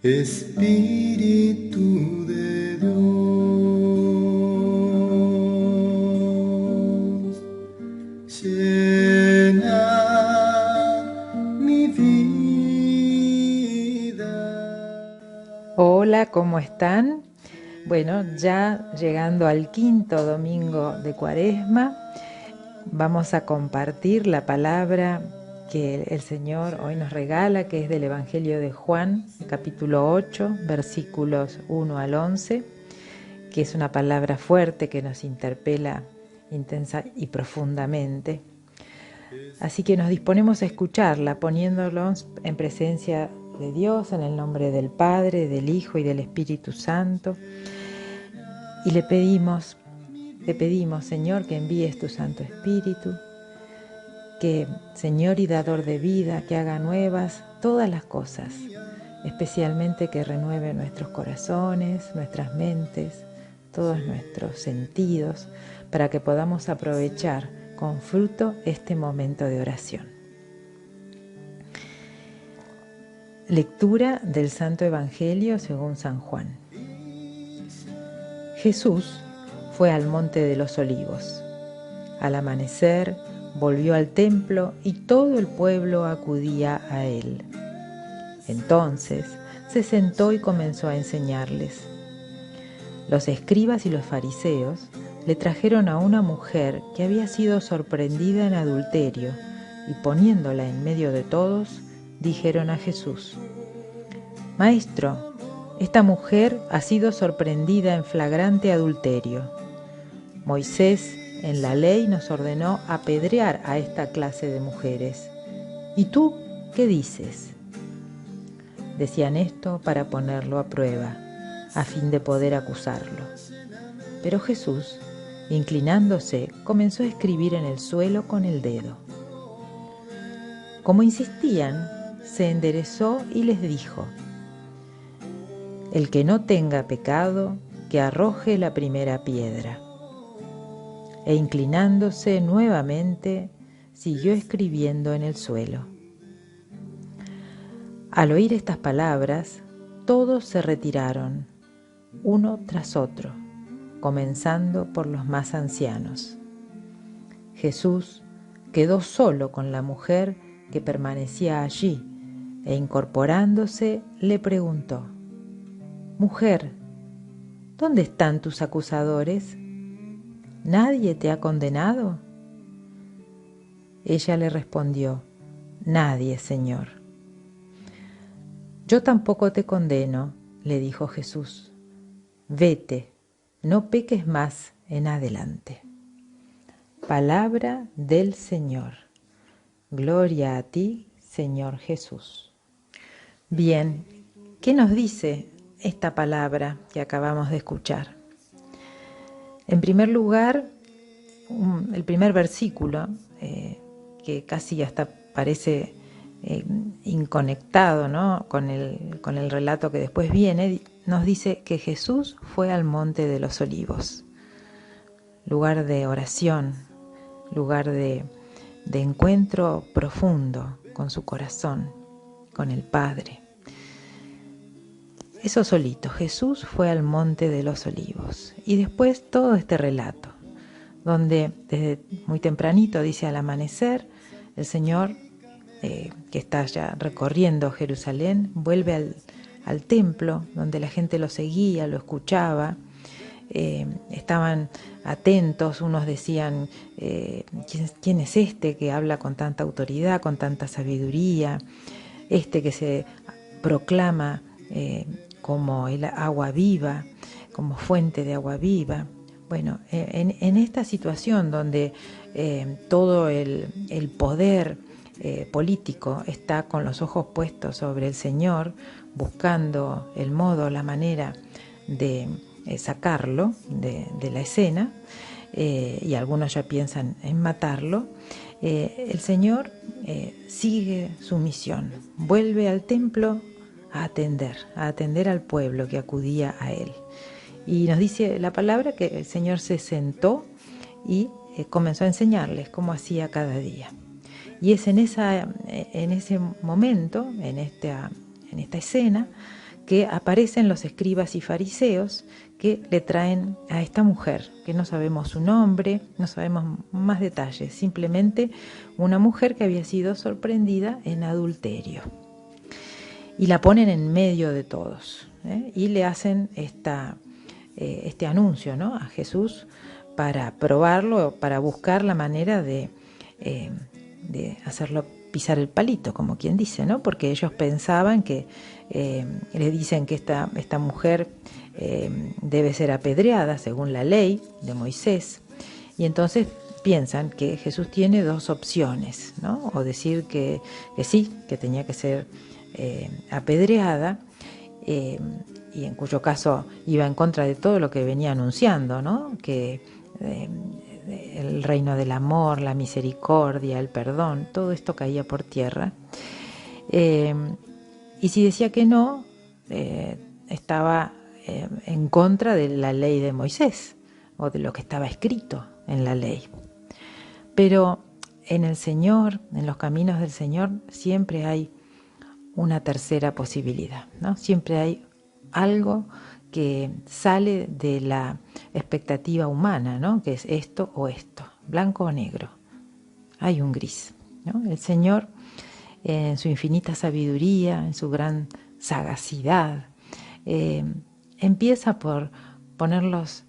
Espíritu de Dios, llena mi vida. Hola, ¿cómo están? Bueno, ya llegando al quinto domingo de Cuaresma, vamos a compartir la palabra que el Señor hoy nos regala, que es del Evangelio de Juan, capítulo 8, versículos 1 al 11, que es una palabra fuerte que nos interpela intensa y profundamente. Así que nos disponemos a escucharla, poniéndonos en presencia de Dios, en el nombre del Padre, del Hijo y del Espíritu Santo. Y le pedimos, Señor, que envíes tu Santo Espíritu, que, Señor y dador de vida, que haga nuevas todas las cosas, especialmente que renueve nuestros corazones, nuestras mentes, todos nuestros sentidos, para que podamos aprovechar con fruto este momento de oración. Lectura del Santo Evangelio según San Juan. Jesús fue al Monte de los Olivos. Al amanecer volvió al templo y todo el pueblo acudía a él. Entonces se sentó y comenzó a enseñarles. Los escribas y los fariseos le trajeron a una mujer que había sido sorprendida en adulterio y poniéndola en medio de todos, dijeron a Jesús: Maestro, esta mujer ha sido sorprendida en flagrante adulterio. Moisés en la ley nos ordenó apedrear a esta clase de mujeres. ¿Y tú qué dices? Decían esto para ponerlo a prueba, a fin de poder acusarlo. Pero Jesús, inclinándose, comenzó a escribir en el suelo con el dedo. Como insistían, se enderezó y les dijo: El que no tenga pecado, que arroje la primera piedra. E inclinándose nuevamente, siguió escribiendo en el suelo. Al oír estas palabras, todos se retiraron, uno tras otro, comenzando por los más ancianos. Jesús quedó solo con la mujer que permanecía allí, e incorporándose le preguntó: Mujer, ¿dónde están tus acusadores? ¿Nadie te ha condenado? Ella le respondió: Nadie, Señor. Yo tampoco te condeno, le dijo Jesús. Vete, no peques más en adelante. Palabra del Señor. Gloria a ti, Señor Jesús. Bien, ¿qué nos dice esta palabra que acabamos de escuchar? En primer lugar, el primer versículo, que casi hasta parece inconectado, ¿no?, con el relato que después viene, nos dice que Jesús fue al Monte de los Olivos, lugar de oración, lugar de encuentro profundo con su corazón, con el Padre. Eso solito, Jesús fue al Monte de los Olivos. Y después todo este relato, donde desde muy tempranito, dice al amanecer, el Señor, que está ya recorriendo Jerusalén, vuelve al templo, donde la gente lo seguía, lo escuchaba, estaban atentos, unos decían, ¿quién es este que habla con tanta autoridad, con tanta sabiduría? Este que se proclama como el agua viva, como fuente de agua viva. Bueno, en esta situación donde todo el poder político está con los ojos puestos sobre el Señor, buscando el modo, la manera de sacarlo de la escena, y algunos ya piensan en matarlo, el Señor sigue su misión, vuelve al templo a atender al pueblo que acudía a él. Y nos dice la palabra que el Señor se sentó y comenzó a enseñarles cómo hacía cada día. Y es en ese momento, en esta escena, que aparecen los escribas y fariseos que le traen a esta mujer, que no sabemos su nombre, no sabemos más detalles, simplemente una mujer que había sido sorprendida en adulterio. Y la ponen en medio de todos, y le hacen este anuncio, ¿no?, a Jesús para probarlo, para buscar la manera de hacerlo pisar el palito, como quien dice, ¿no? Porque ellos pensaban que le dicen que esta mujer debe ser apedreada según la ley de Moisés, y entonces piensan que Jesús tiene dos opciones, ¿no? O decir que sí, que tenía que ser apedreada, y en cuyo caso iba en contra de todo lo que venía anunciando, ¿no? Que el reino del amor, la misericordia, el perdón, todo esto caía por tierra. Y si decía que no, estaba en contra de la ley de Moisés o de lo que estaba escrito en la ley. Pero en el Señor, en los caminos del Señor, siempre hay una tercera posibilidad, ¿no? Siempre hay algo que sale de la expectativa humana, ¿no? Que es esto o esto, blanco o negro. Hay un gris, ¿no? El Señor, en su infinita sabiduría, en su gran sagacidad, empieza por ponerlos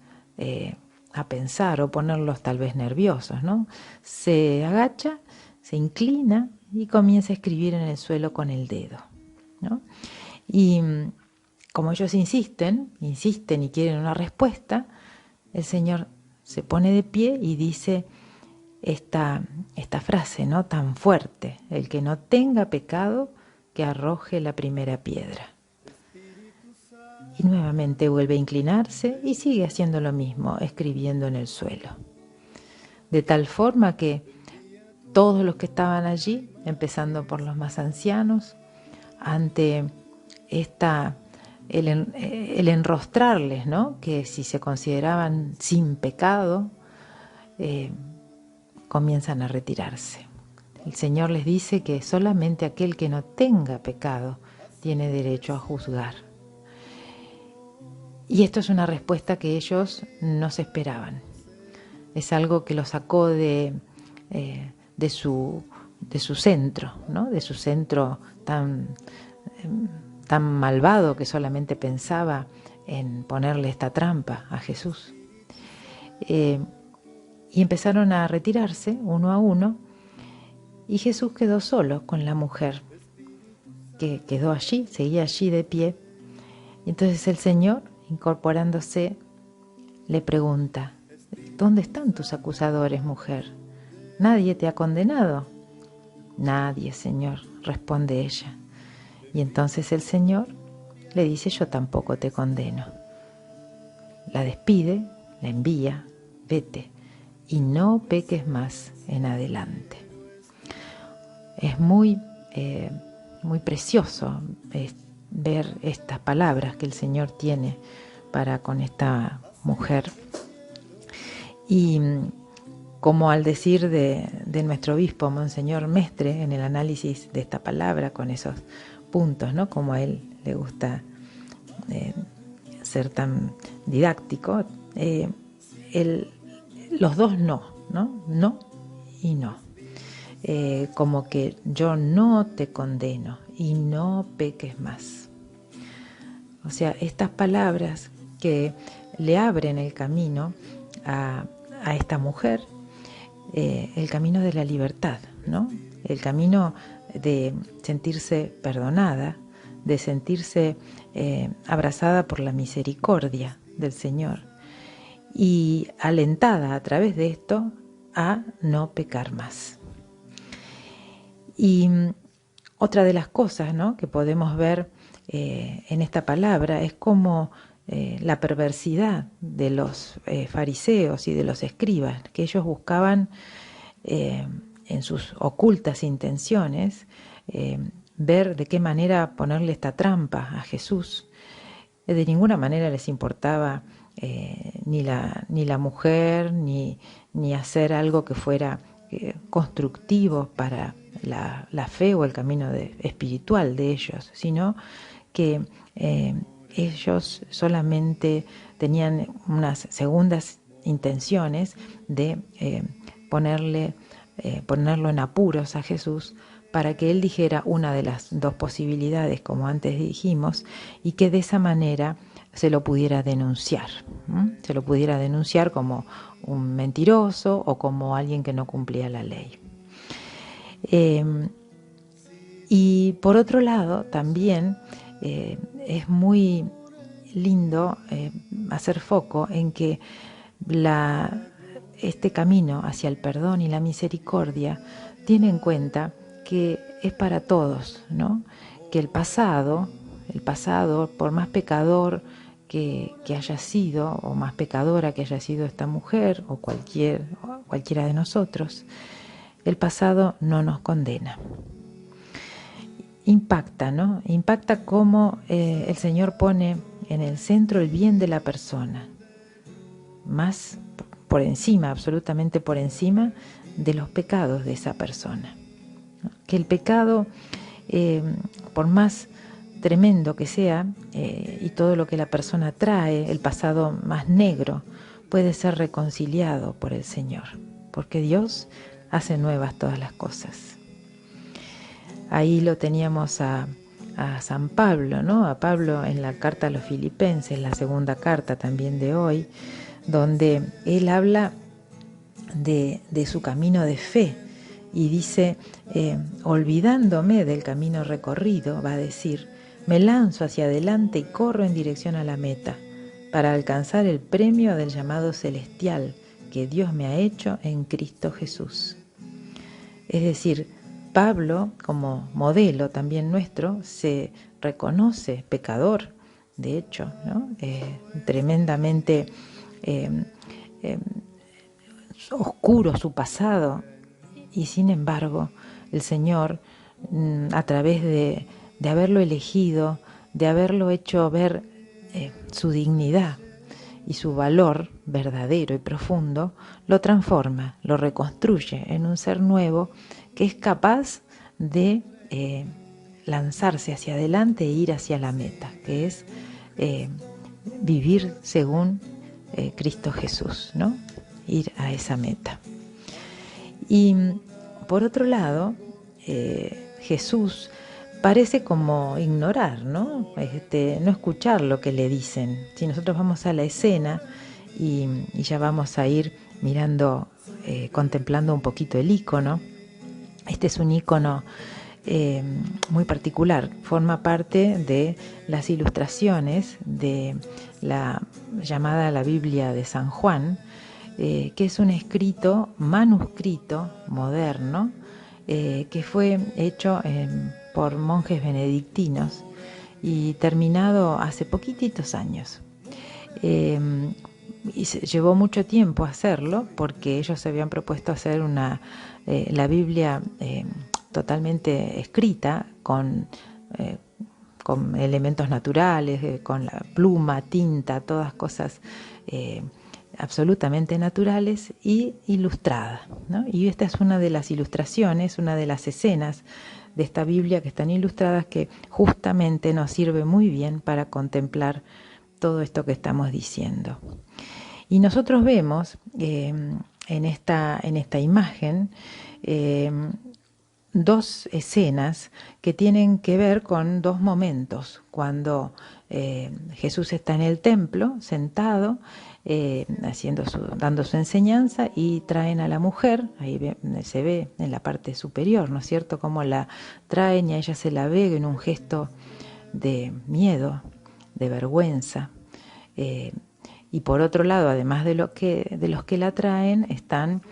a pensar o ponerlos tal vez nerviosos, ¿no? Se agacha, se inclina y comienza a escribir en el suelo con el dedo, ¿no? Y como ellos insisten y quieren una respuesta, el Señor se pone de pie y dice esta frase, ¿no?, tan fuerte: el que no tenga pecado, que arroje la primera piedra. Y nuevamente vuelve a inclinarse y sigue haciendo lo mismo, escribiendo en el suelo. De tal forma que todos los que estaban allí, empezando por los más ancianos, ante el enrostrarles, ¿no?, que si se consideraban sin pecado, comienzan a retirarse. El Señor les dice que solamente aquel que no tenga pecado tiene derecho a juzgar. Y esto es una respuesta que ellos no se esperaban. Es algo que los sacó de su centro, ¿no?, de su centro tan malvado que solamente pensaba en ponerle esta trampa a Jesús. Y empezaron a retirarse uno a uno, y Jesús quedó solo con la mujer, que quedó allí, seguía allí de pie. Y entonces el Señor, incorporándose, le pregunta: ¿dónde están tus acusadores, mujer? ¿Nadie te ha condenado? Nadie, Señor, responde ella. Y entonces el Señor le dice: yo tampoco te condeno. La despide, la envía: vete y no peques más en adelante. Es muy precioso ver estas palabras que el Señor tiene para con esta mujer. Y como al decir de nuestro obispo, Monseñor Mestre, en el análisis de esta palabra, con esos puntos, ¿no?, como a él le gusta ser tan didáctico, los dos no y no. Como que yo no te condeno y no peques más. O sea, estas palabras que le abren el camino a esta mujer, el camino de la libertad, ¿no? El camino de sentirse perdonada, de sentirse abrazada por la misericordia del Señor y alentada a través de esto a no pecar más. Y otra de las cosas, ¿no?, que podemos ver en esta palabra es cómo la perversidad de los fariseos y de los escribas, que ellos buscaban en sus ocultas intenciones ver de qué manera ponerle esta trampa a Jesús. De ninguna manera les importaba ni la mujer, ni hacer algo que fuera constructivo para la fe o el camino espiritual de ellos, sino que ellos solamente tenían unas segundas intenciones de ponerlo en apuros a Jesús para que él dijera una de las dos posibilidades, como antes dijimos, y que de esa manera se lo pudiera denunciar. Se lo pudiera denunciar como un mentiroso o como alguien que no cumplía la ley. Y por otro lado, también es muy lindo hacer foco en que este camino hacia el perdón y la misericordia tiene en cuenta que es para todos, ¿no? Que el pasado, por más pecador que haya sido, o más pecadora que haya sido esta mujer, o cualquiera de nosotros, el pasado no nos condena. Impacta, ¿no? Impacta cómo el Señor pone en el centro el bien de la persona, más por encima, absolutamente por encima de los pecados de esa persona. Que el pecado, por más tremendo que sea, y todo lo que la persona trae, el pasado más negro, puede ser reconciliado por el Señor, porque Dios hace nuevas todas las cosas. Ahí lo teníamos a San Pablo, ¿no? A Pablo en la carta a los Filipenses, la segunda carta también de hoy, donde él habla de su camino de fe y dice, olvidándome del camino recorrido, va a decir, me lanzo hacia adelante y corro en dirección a la meta, para alcanzar el premio del llamado celestial que Dios me ha hecho en Cristo Jesús. Es decir, Pablo, como modelo también nuestro, se reconoce pecador, de hecho, ¿no? Tremendamente oscuro su pasado, y sin embargo el Señor, a través de haberlo elegido, de haberlo hecho ver su dignidad y su valor verdadero y profundo, lo transforma, lo reconstruye en un ser nuevo que es capaz de lanzarse hacia adelante e ir hacia la meta, que es vivir según Cristo Jesús, ¿no? Ir a esa meta. Y por otro lado, Jesús parece como ignorar, ¿no? No escuchar lo que le dicen. Si nosotros vamos a la escena y ya vamos a ir mirando, contemplando un poquito el icono. Este es un icono muy particular, forma parte de las ilustraciones de la llamada la Biblia de San Juan, que es un escrito manuscrito moderno que fue hecho por monjes benedictinos y terminado hace poquititos años. Y llevó mucho tiempo hacerlo porque ellos se habían propuesto hacer la Biblia totalmente escrita con elementos naturales, con la pluma, tinta, todas cosas absolutamente naturales y ilustradas, ¿no? Y esta es una de las ilustraciones, una de las escenas de esta Biblia que están ilustradas, que justamente nos sirve muy bien para contemplar todo esto que estamos diciendo. Y nosotros vemos en esta imagen dos escenas que tienen que ver con dos momentos. Cuando Jesús está en el templo, sentado, dando su enseñanza, y traen a la mujer, ahí se ve en la parte superior, ¿no es cierto?, cómo la traen y a ella se la ve en un gesto de miedo, de vergüenza. Y por otro lado, además de los que la traen, están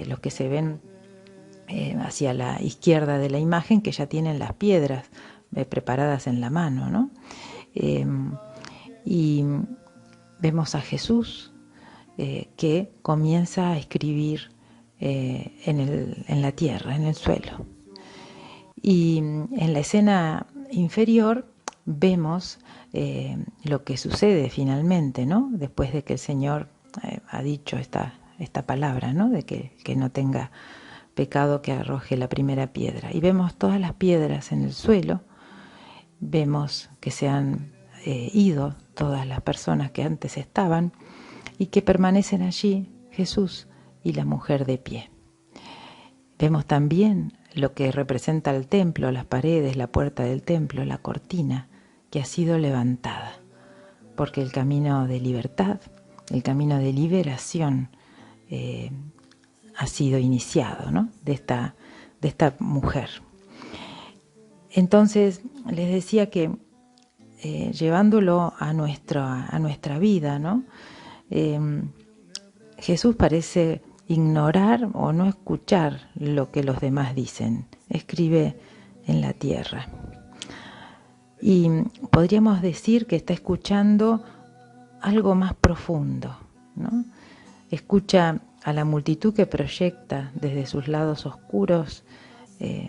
los que se ven hacia la izquierda de la imagen, que ya tienen las piedras preparadas en la mano, ¿no? Y vemos a Jesús que comienza a escribir en la tierra, en el suelo. Y en la escena inferior vemos lo que sucede finalmente, ¿no? Después de que el Señor ha dicho esta palabra, ¿no? De que no tenga pecado, que arroje la primera piedra. Y vemos todas las piedras en el suelo, vemos que se han ido todas las personas que antes estaban y que permanecen allí Jesús y la mujer de pie. Vemos también lo que representa el templo, las paredes, la puerta del templo, la cortina que ha sido levantada, porque el camino de libertad, el camino de liberación ha sido iniciado, ¿no? de esta mujer. Entonces les decía que llevándolo a nuestra vida, ¿no? Jesús parece ignorar o no escuchar lo que los demás dicen. Escribe en la tierra. Y podríamos decir que está escuchando algo más profundo, ¿no? Escucha a la multitud que proyecta desde sus lados oscuros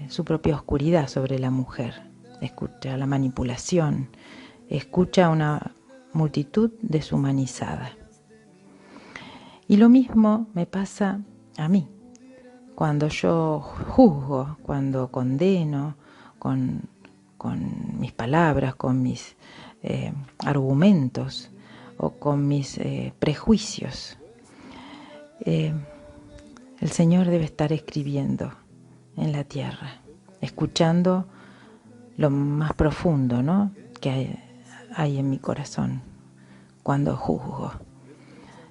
su propia oscuridad sobre la mujer. Escucha la manipulación, escucha a una multitud deshumanizada. Y lo mismo me pasa a mí, cuando yo juzgo, cuando condeno con mis palabras, con mis argumentos o con mis prejuicios. El Señor debe estar escribiendo en la tierra, escuchando lo más profundo, ¿no? que hay en mi corazón cuando juzgo,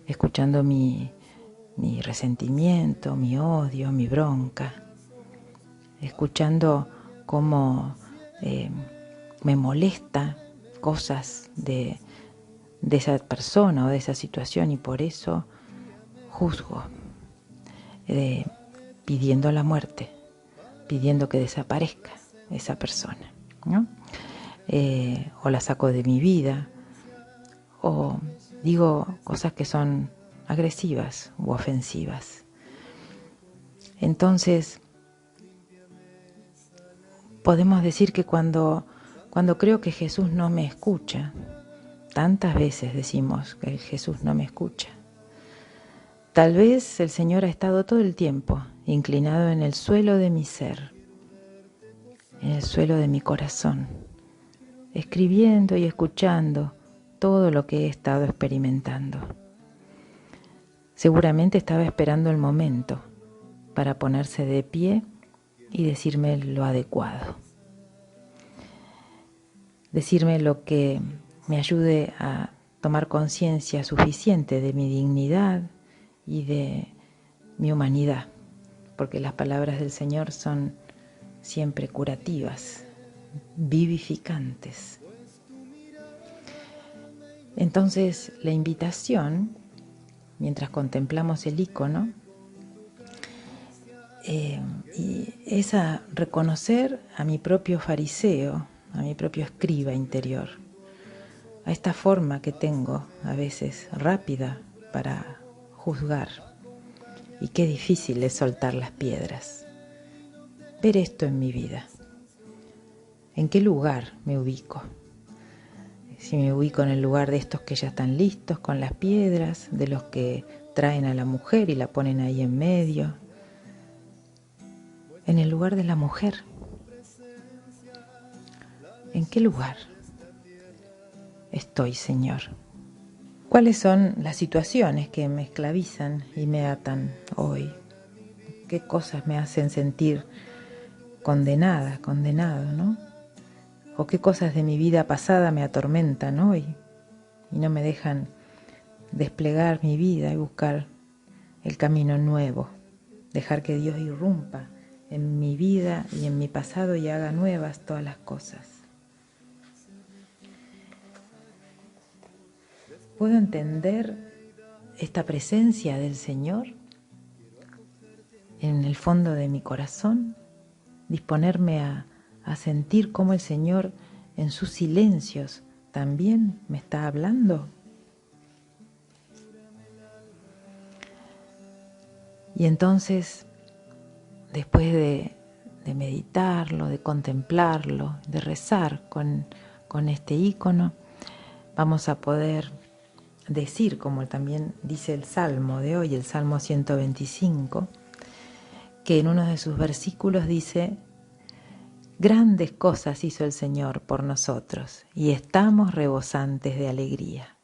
escuchando mi resentimiento, mi odio, mi bronca, escuchando cómo me molesta cosas de esa persona o de esa situación y por eso juzgo, pidiendo la muerte, pidiendo que desaparezca esa persona, ¿no? O la saco de mi vida, o digo cosas que son agresivas u ofensivas. Entonces, podemos decir que cuando creo que Jesús no me escucha, tantas veces decimos que Jesús no me escucha, tal vez el Señor ha estado todo el tiempo inclinado en el suelo de mi ser, en el suelo de mi corazón, escribiendo y escuchando todo lo que he estado experimentando. Seguramente estaba esperando el momento para ponerse de pie y decirme lo adecuado. Decirme lo que me ayude a tomar conciencia suficiente de mi dignidad y de mi humanidad, porque las palabras del Señor son siempre curativas, vivificantes. Entonces, la invitación, mientras contemplamos el icono, y es a reconocer a mi propio fariseo, a mi propio escriba interior, a esta forma que tengo a veces rápida para juzgar. Y qué difícil es soltar las piedras. Ver esto en mi vida. ¿En qué lugar me ubico? Si me ubico en el lugar de estos que ya están listos con las piedras, de los que traen a la mujer y la ponen ahí en medio. En el lugar de la mujer. ¿En qué lugar estoy, Señor? ¿Cuáles son las situaciones que me esclavizan y me atan hoy? ¿Qué cosas me hacen sentir condenada, condenado, ¿no? ¿O qué cosas de mi vida pasada me atormentan hoy y no me dejan desplegar mi vida y buscar el camino nuevo? Dejar que Dios irrumpa en mi vida y en mi pasado y haga nuevas todas las cosas. ¿Puedo entender esta presencia del Señor en el fondo de mi corazón? Disponerme a sentir cómo el Señor en sus silencios también me está hablando. Y entonces, después de meditarlo, de contemplarlo, de rezar con este icono, vamos a poder decir, como también dice el Salmo de hoy, el Salmo 125, que en uno de sus versículos dice Grandes cosas hizo el Señor por nosotros y estamos rebosantes de alegría.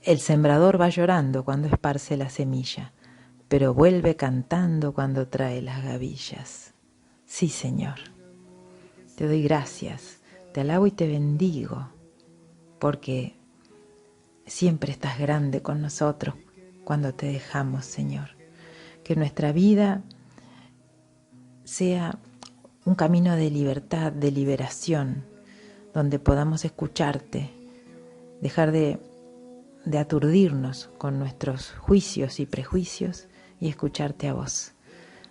El sembrador va llorando cuando esparce la semilla, pero vuelve cantando cuando trae las gavillas. Sí, Señor, te doy gracias, te alabo y te bendigo, porque siempre estás grande con nosotros cuando te dejamos, Señor. Que nuestra vida sea un camino de libertad, de liberación, donde podamos escucharte, dejar de aturdirnos con nuestros juicios y prejuicios y escucharte a vos,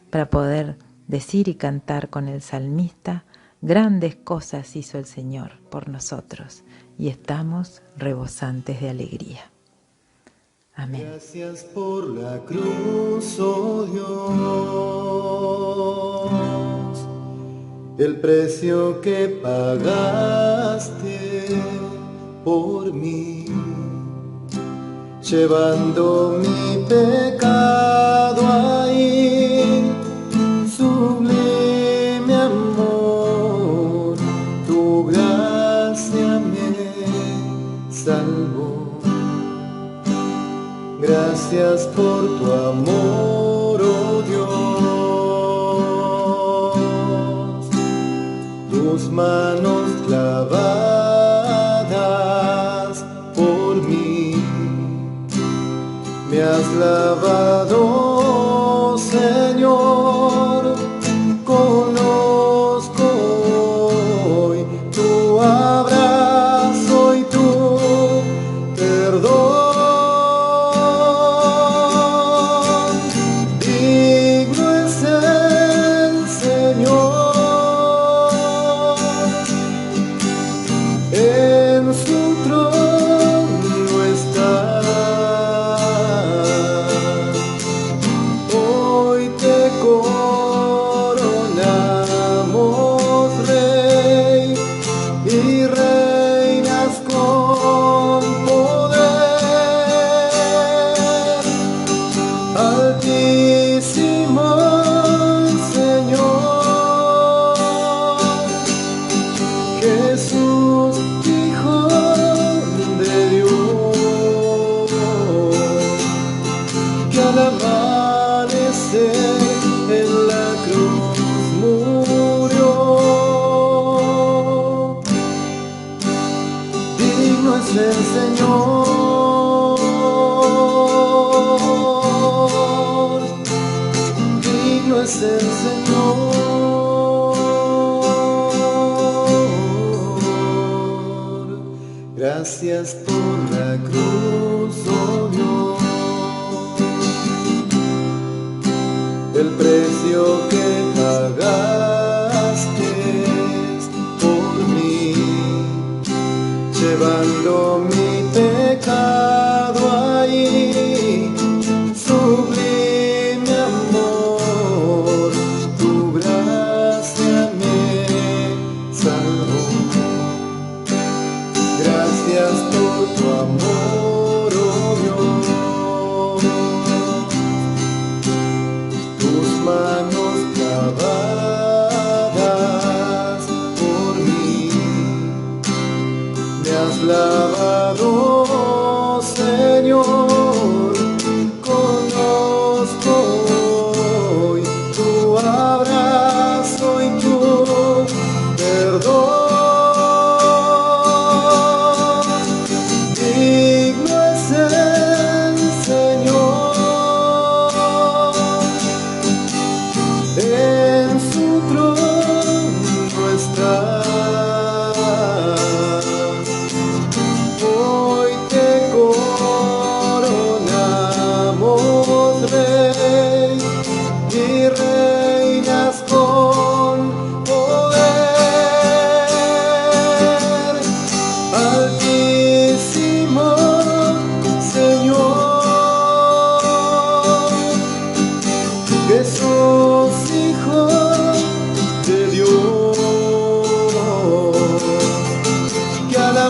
para poder decir y cantar con el salmista: grandes cosas hizo el Señor por nosotros y estamos rebosantes de alegría. Amén. Gracias por la cruz, oh Dios, el precio que pagaste por mí, llevando mi pecado ahí, sublime amor, tu gracia me salvó. Gracias por tu amor, oh Dios, tus manos clavadas por mí, me has lavado, Señor, conozco hoy tu abrazo y tu perdón. Gracias por la cruz, oh Dios, el precio que pagaste por mí, llevando mi pecado ahí, sublime amor, tu gracia me salvó. Gracias por tu amor, oh Dios, tus manos clavadas por mí, me has lavado, Señor, conozco hoy tu abrazo y tu perdón. Hijo de Dios, que a la